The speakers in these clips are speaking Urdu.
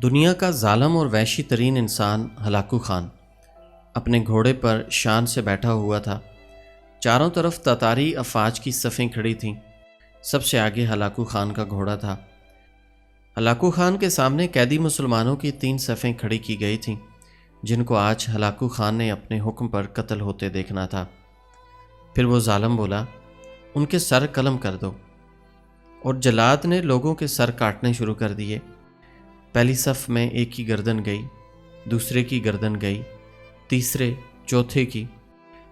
دنیا کا ظالم اور وحشی ترین انسان ہلاکو خان اپنے گھوڑے پر شان سے بیٹھا ہوا تھا۔ چاروں طرف تاتاری افواج کی صفیں کھڑی تھیں۔ سب سے آگے ہلاکو خان کا گھوڑا تھا۔ ہلاکو خان کے سامنے قیدی مسلمانوں کی 3 صفیں کھڑی کی گئی تھیں، جن کو آج ہلاکو خان نے اپنے حکم پر قتل ہوتے دیکھنا تھا۔ پھر وہ ظالم بولا، ان کے سر قلم کر دو، اور جلاد نے لوگوں کے سر کاٹنے شروع کر دیے۔ پہلی صف میں ایک کی گردن گئی، دوسرے کی گردن گئی، تیسرے، چوتھے کی۔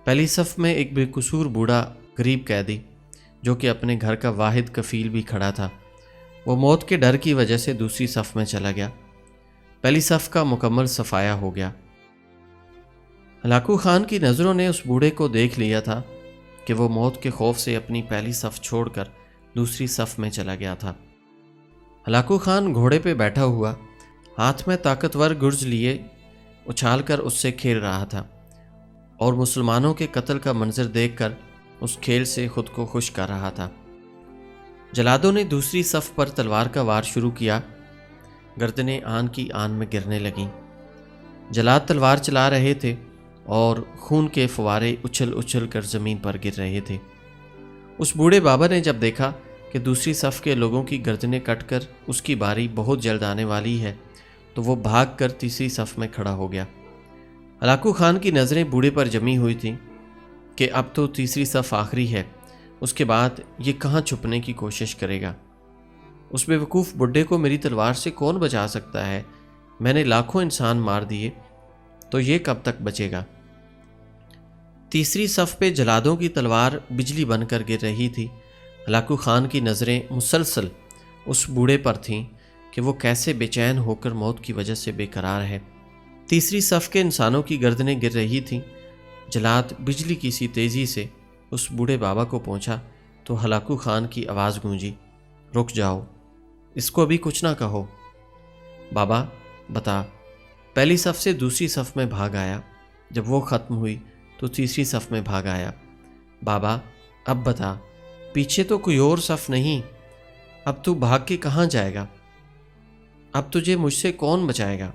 پہلی صف میں ایک بے قصور بوڑھا غریب قیدی، جو کہ اپنے گھر کا واحد کفیل بھی کھڑا تھا، وہ موت کے ڈر کی وجہ سے دوسری صف میں چلا گیا۔ پہلی صف کا مکمل صفایا ہو گیا۔ ہلاکو خان کی نظروں نے اس بوڑھے کو دیکھ لیا تھا کہ وہ موت کے خوف سے اپنی پہلی صف چھوڑ کر دوسری صف میں چلا گیا تھا۔ ہلاکو خان گھوڑے پہ بیٹھا ہوا، ہاتھ میں طاقتور گرز لیے اچھال کر اس سے کھیل رہا تھا، اور مسلمانوں کے قتل کا منظر دیکھ کر اس کھیل سے خود کو خوش کر رہا تھا۔ جلادوں نے دوسری صف پر تلوار کا وار شروع کیا۔ گردنیں آن کی آن میں گرنے لگیں۔ جلاد تلوار چلا رہے تھے اور خون کے فوارے اچھل اچھل کر زمین پر گر رہے تھے۔ اس بوڑھے بابا نے جب دیکھا کہ دوسری صف کے لوگوں کی گردنیں کٹ کر اس کی باری بہت جلد آنے والی ہے، تو وہ بھاگ کر تیسری صف میں کھڑا ہو گیا۔ ہلاکو خان کی نظریں بوڑھے پر جمی ہوئی تھیں کہ اب تو تیسری صف آخری ہے، اس کے بعد یہ کہاں چھپنے کی کوشش کرے گا؟ اس بے وقوف بڈھے کو میری تلوار سے کون بچا سکتا ہے؟ میں نے لاکھوں انسان مار دیے، تو یہ کب تک بچے گا؟ تیسری صف پہ جلادوں کی تلوار بجلی بن کر گر رہی تھی۔ ہلاکو خان کی نظریں مسلسل اس بوڑھے پر تھیں کہ وہ کیسے بے چین ہو کر موت کی وجہ سے بے قرار ہے۔ تیسری صف کے انسانوں کی گردنیں گر رہی تھیں۔ جلاد بجلی کی سی تیزی سے اس بوڑھے بابا کو پہنچا تو ہلاکو خان کی آواز گونجی، رک جاؤ، اس کو ابھی کچھ نہ کہو۔ بابا بتا۔ پہلی صف سے دوسری صف میں بھاگ آیا، جب وہ ختم ہوئی تو تیسری صف میں بھاگ آیا۔ بابا اب بتا، پیچھے تو کوئی اور صف نہیں، اب تو بھاگ کے کہاں جائے گا؟ اب تجھے مجھ سے کون بچائے گا؟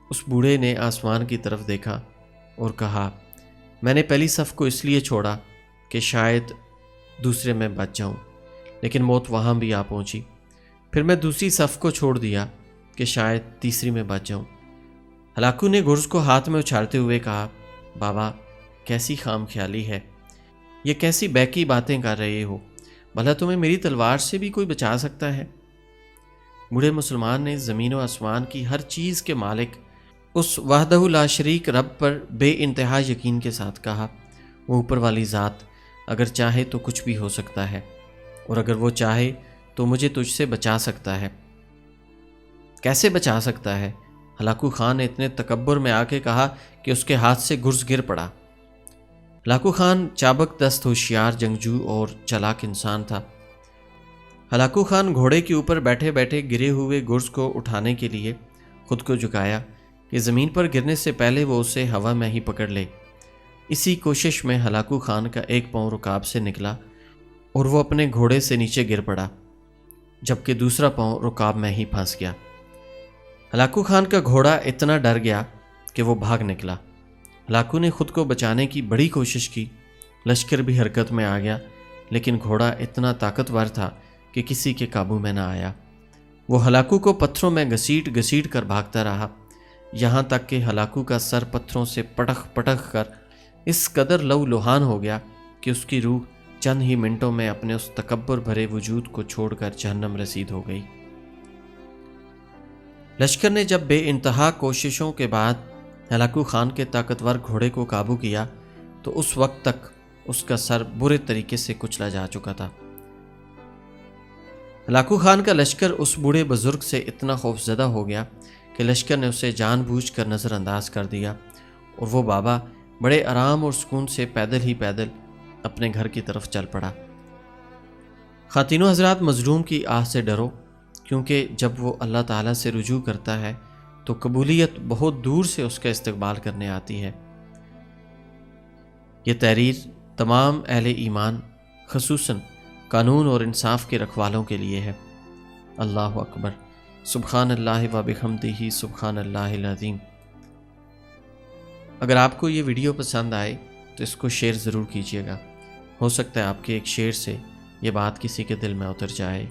اس بوڑھے نے آسمان کی طرف دیکھا اور کہا، میں نے پہلی صف کو اس لیے چھوڑا کہ شاید دوسرے میں بچ جاؤں، لیکن موت وہاں بھی آ پہنچی۔ پھر میں دوسری صف کو چھوڑ دیا کہ شاید تیسری میں بچ جاؤں۔ ہلاکو نے گرز کو ہاتھ میں اچھالتے ہوئے کہا، بابا کیسی خام خیالی ہے، یہ کیسی بیکی باتیں کر رہے ہو؟ بھلا تمہیں میری تلوار سے بھی کوئی بچا سکتا ہے؟ بوڑھے مسلمان نے زمین و آسمان کی ہر چیز کے مالک اس وحدہ لا شریک رب پر بے انتہا یقین کے ساتھ کہا، وہ اوپر والی ذات اگر چاہے تو کچھ بھی ہو سکتا ہے، اور اگر وہ چاہے تو مجھے تجھ سے بچا سکتا ہے۔ کیسے بچا سکتا ہے؟ ہلاکو خان نے اتنے تکبر میں آ کے کہا کہ اس کے ہاتھ سے گرز گر پڑا۔ ہلاکو خان چابک دست ہوشیار جنگجو اور چالاک انسان تھا۔ ہلاکو خان گھوڑے کے اوپر بیٹھے بیٹھے گرے ہوئے گرز کو اٹھانے کے لیے خود کو جھکایا کہ زمین پر گرنے سے پہلے وہ اسے ہوا میں ہی پکڑ لے۔ اسی کوشش میں ہلاکو خان کا ایک پاؤں رکاب سے نکلا اور وہ اپنے گھوڑے سے نیچے گر پڑا، جبکہ دوسرا پاؤں رکاب میں ہی پھنس گیا۔ ہلاکو خان کا گھوڑا اتنا ڈر گیا کہ وہ بھاگ نکلا۔ ہلاکو نے خود کو بچانے کی بڑی کوشش کی، لشکر بھی حرکت میں آ گیا، لیکن گھوڑا اتنا طاقتور تھا کہ کسی کے قابو میں نہ آیا۔ وہ ہلاکو کو پتھروں میں گھسیٹ گھسیٹ کر بھاگتا رہا، یہاں تک کہ ہلاکو کا سر پتھروں سے پٹخ پٹخ کر اس قدر لہو لہان ہو گیا کہ اس کی روح چند ہی منٹوں میں اپنے اس تکبر بھرے وجود کو چھوڑ کر جہنم رسید ہو گئی۔ لشکر نے جب بے انتہا کوششوں کے بعد ہلاکو خان کے طاقتور گھوڑے کو قابو کیا تو اس وقت تک اس کا سر برے طریقے سے کچلا جا چکا تھا۔ ہلاکو خان کا لشکر اس بوڑھے بزرگ سے اتنا خوف زدہ ہو گیا کہ لشکر نے اسے جان بوجھ کر نظر انداز کر دیا، اور وہ بابا بڑے آرام اور سکون سے پیدل اپنے گھر کی طرف چل پڑا۔ خواتین و حضرات، مظلوم کی آہ سے ڈرو، کیونکہ جب وہ اللہ تعالیٰ سے رجوع کرتا ہے تو قبولیت بہت دور سے اس کا استقبال کرنے آتی ہے۔ یہ تحریر تمام اہل ایمان، خصوصاً قانون اور انصاف کے رکھوالوں کے لیے ہے۔ اللہ اکبر۔ سبحان اللہ و بحمدہ سبحان اللہ العظیم۔ اگر آپ کو یہ ویڈیو پسند آئے تو اس کو شیئر ضرور کیجیے گا، ہو سکتا ہے آپ کے ایک شیئر سے یہ بات کسی کے دل میں اتر جائے۔